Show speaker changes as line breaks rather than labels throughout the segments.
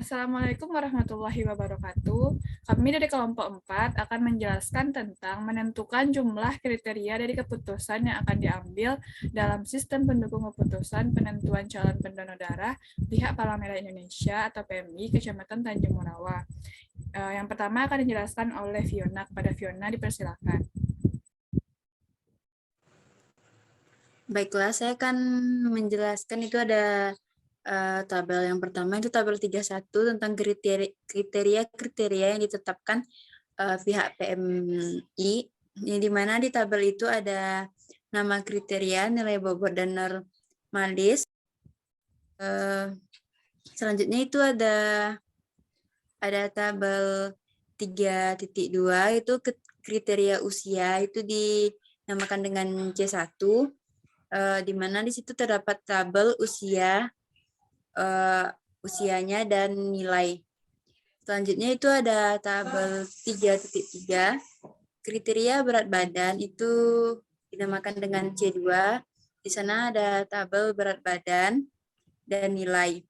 Assalamualaikum warahmatullahi wabarakatuh. Kami dari kelompok 4 akan menjelaskan tentang menentukan jumlah kriteria dari keputusan yang akan diambil dalam sistem pendukung keputusan penentuan calon pendonor darah pihak Palang Merah Indonesia atau PMI Kecamatan Tanjung Morawa. Yang pertama akan dijelaskan oleh Fiona. Kepada Fiona dipersilakan.
Baiklah, saya akan menjelaskan itu ada tabel yang pertama itu tabel 31 tentang kriteria-kriteria yang ditetapkan pihak PMI, di mana di tabel itu ada nama kriteria, nilai bobot dan normalis. Selanjutnya itu ada tabel 3.2 itu kriteria usia itu dinamakan dengan C1. Di mana di situ terdapat tabel usianya dan nilai. Selanjutnya itu ada tabel 3.3, kriteria berat badan itu dinamakan dengan C2. Di sana ada tabel berat badan dan nilai.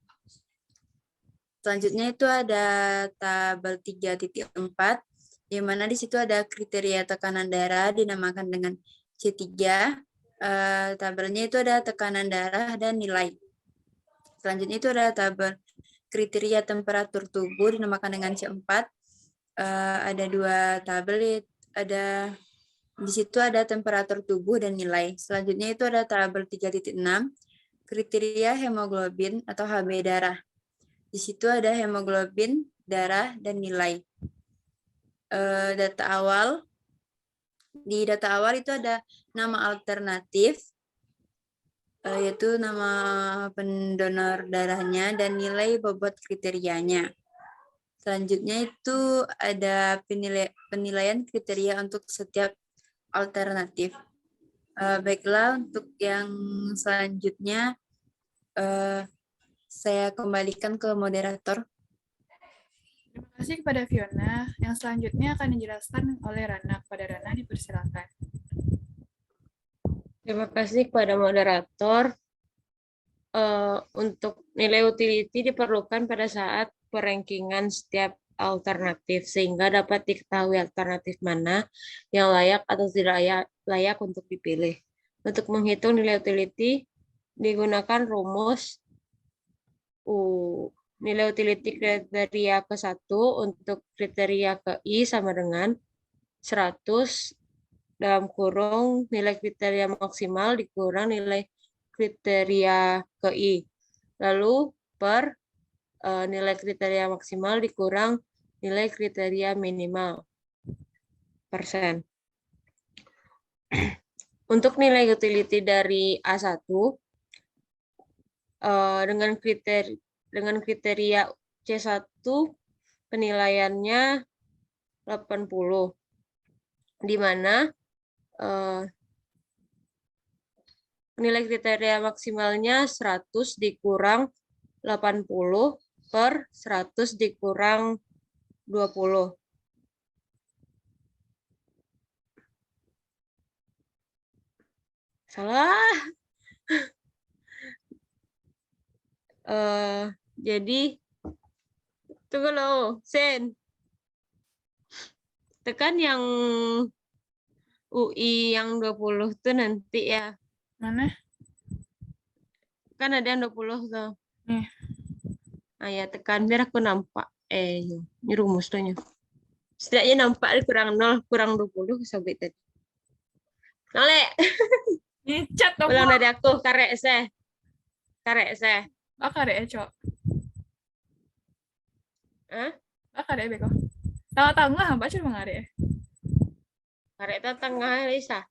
Selanjutnya itu ada tabel 3.4, di mana di situ ada kriteria tekanan darah dinamakan dengan C3. Tabelnya itu ada tekanan darah dan nilai. Selanjutnya itu ada tabel kriteria temperatur tubuh dinamakan dengan C4. Ada dua tabel, di situ ada temperatur tubuh dan nilai. Selanjutnya itu ada tabel 3.6, kriteria hemoglobin atau HB darah. Di situ ada hemoglobin, darah, dan nilai. Di data awal itu ada nama alternatif, yaitu nama pendonor darahnya dan nilai bobot kriterianya. Selanjutnya itu ada penilaian kriteria untuk setiap alternatif. Baiklah, untuk yang selanjutnya saya kembalikan ke moderator.
Terima kasih kepada Fiona. Yang selanjutnya akan dijelaskan oleh Rana. Kepada Rana dipersilakan.
Terima kasih kepada moderator. Untuk nilai utility diperlukan pada saat perankingan setiap alternatif, sehingga dapat diketahui alternatif mana yang layak atau tidak layak untuk dipilih. Untuk menghitung nilai utility, digunakan rumus nilai utility kriteria ke-1 untuk kriteria ke-I sama dengan 100 dalam kurung nilai kriteria maksimal dikurang nilai kriteria ke-I. Lalu per nilai kriteria maksimal dikurang nilai kriteria minimal persen. Untuk nilai utility dari A1 dengan kriteria C1 penilaiannya 80, di mana nilai kriteria maksimalnya 100 dikurang 80 per 100 dikurang 20. Salah. Jadi, tunggu loh, Sen. Tekan yang UI yang 20 tuh nanti ya.
Mana?
Kan ada yang 20 tuh. Nah ya, tekan biar aku nampak. Ini rumusnya. Setidaknya nampak kurang 0, kurang 20 sampai tadi. Nolek.
Ngecat dong.
Ulang dari aku, karek saya.
Oh, karek Cok.
Hah?
Oh, karek beko. Tengah-tengah baca mengarek.
Karek tengah Lisa.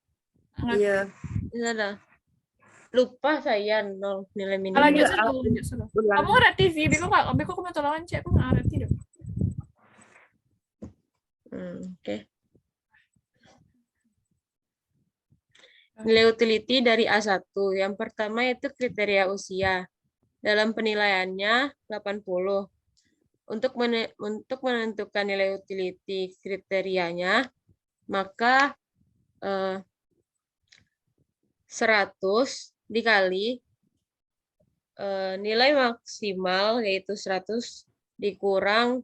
Iya.
Iya. Lupa saya 0 nilai minimal.
Lanjut selalu. Kamu ngerti sih, beko aku mau tolongan cek, aku nggak ngerti deh.
Oke. Nilai utility dari A1. Yang pertama itu kriteria usia. Dalam penilaiannya 80. Untuk menentukan nilai utility kriterianya, maka 100 dikali nilai maksimal yaitu 100 dikurang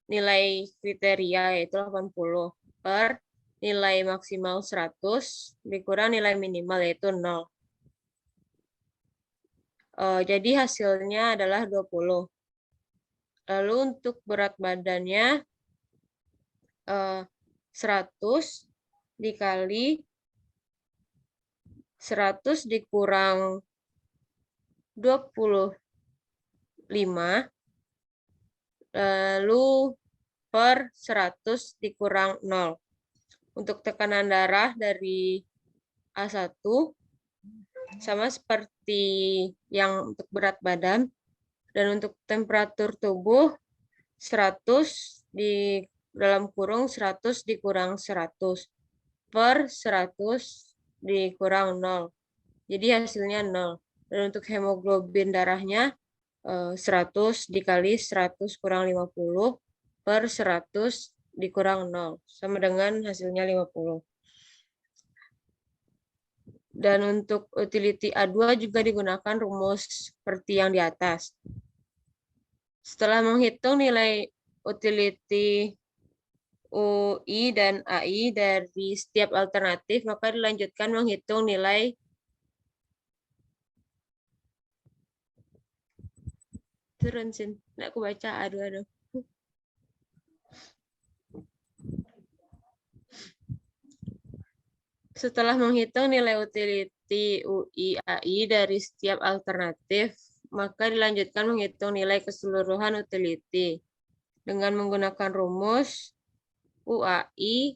nilai kriteria yaitu 80 per nilai maksimal 100 dikurang nilai minimal yaitu 0. Jadi hasilnya adalah 20. Lalu untuk berat badannya 100 dikali 100 dikurang 25 lalu per 100 dikurang 0. Untuk tekanan darah dari A1 sama seperti yang untuk berat badan, dan untuk temperatur tubuh 100 di dalam kurung 100 dikurang 100 per 100 dikurang 0. Jadi hasilnya 0. Dan untuk hemoglobin darahnya 100 dikali 100 kurang 50 per 100 dikurang 0. Sama dengan hasilnya 50. Dan untuk utility A2 juga digunakan rumus seperti yang di atas. Setelah menghitung nilai utility UI dan AI dari setiap alternatif, maka dilanjutkan menghitung nilai turun sin. Nggak aku baca aduh. Setelah menghitung nilai utility UI AI dari setiap alternatif, maka dilanjutkan menghitung nilai keseluruhan utility dengan menggunakan rumus UAI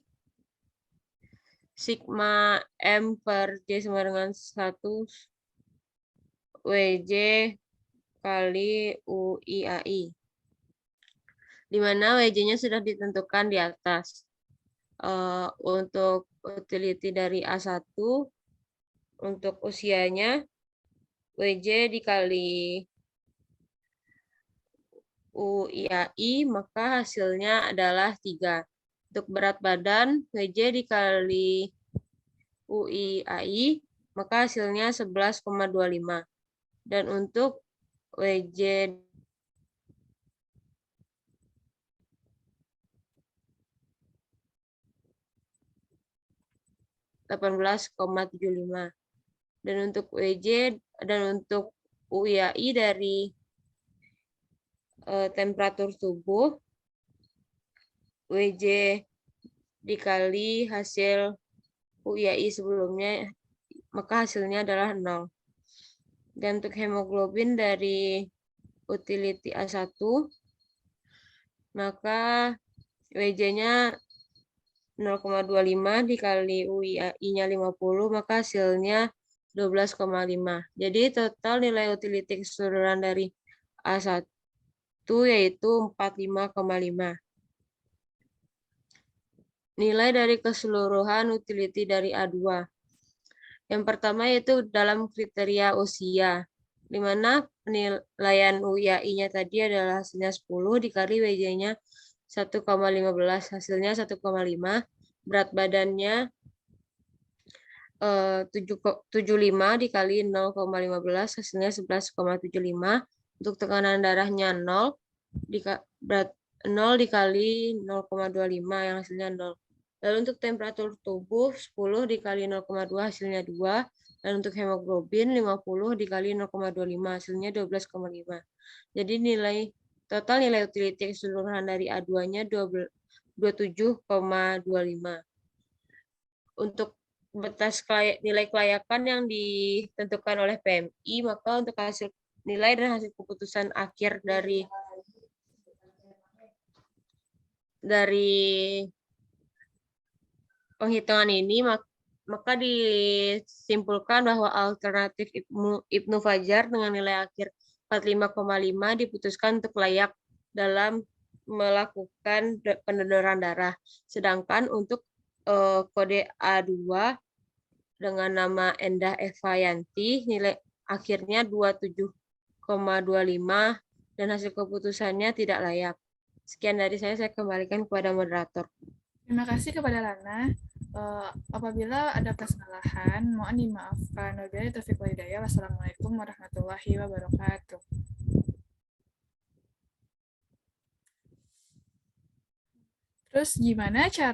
sigma M per J sama dengan 1 WJ kali UIAI, di mana WJ-nya sudah ditentukan di atas. Untuk utility dari A1, untuk usianya, WJ dikali UIAI, maka hasilnya adalah 3. Untuk berat badan, WJ dikali UIAI, maka hasilnya 11,25. Dan untuk WJ 18,75. Dan untuk WJ dan untuk UIAI dari temperatur tubuh, WJ dikali hasil UIAI sebelumnya, maka hasilnya adalah 0. Dan untuk hemoglobin dari utility A1, maka WJ-nya 0,25 dikali UIAI-nya 50, maka hasilnya 12,5. Jadi total nilai utility keseluruhan dari A1 yaitu 45,5. Nilai dari keseluruhan utility dari A2. Yang pertama yaitu dalam kriteria usia, di mana penilaian UIAI-nya tadi adalah hasilnya 10 dikali WJ-nya 1,15, hasilnya 1,5. Berat badannya 75 dikali 0,15, hasilnya 11,75. Untuk tekanan darahnya 0 dikali 0,25 yang hasilnya 0. Lalu untuk temperatur tubuh 10 dikali 0,2 hasilnya 2. Dan untuk hemoglobin 50 dikali 0,25 hasilnya 12,5. Jadi total nilai utility keseluruhan dari A2-nya 27,25. Untuk batas nilai kelayakan yang ditentukan oleh PMI, maka untuk hasil nilai dan hasil keputusan akhir dari penghitungan ini, maka disimpulkan bahwa alternatif Ibnu Fajar dengan nilai akhir 45,5 diputuskan untuk layak dalam melakukan pendonoran darah. Sedangkan untuk kode A2 dengan nama Endah Eva Yanti, nilai akhirnya 27,25 dan hasil keputusannya tidak layak. Sekian dari saya kembalikan kepada moderator.
Terima kasih kepada Lana. Apabila ada kesalahan, mohon dimaafkan. Wabillahi taufiq wal hidayah. Wassalamualaikum warahmatullahi wabarakatuh. Terus gimana cara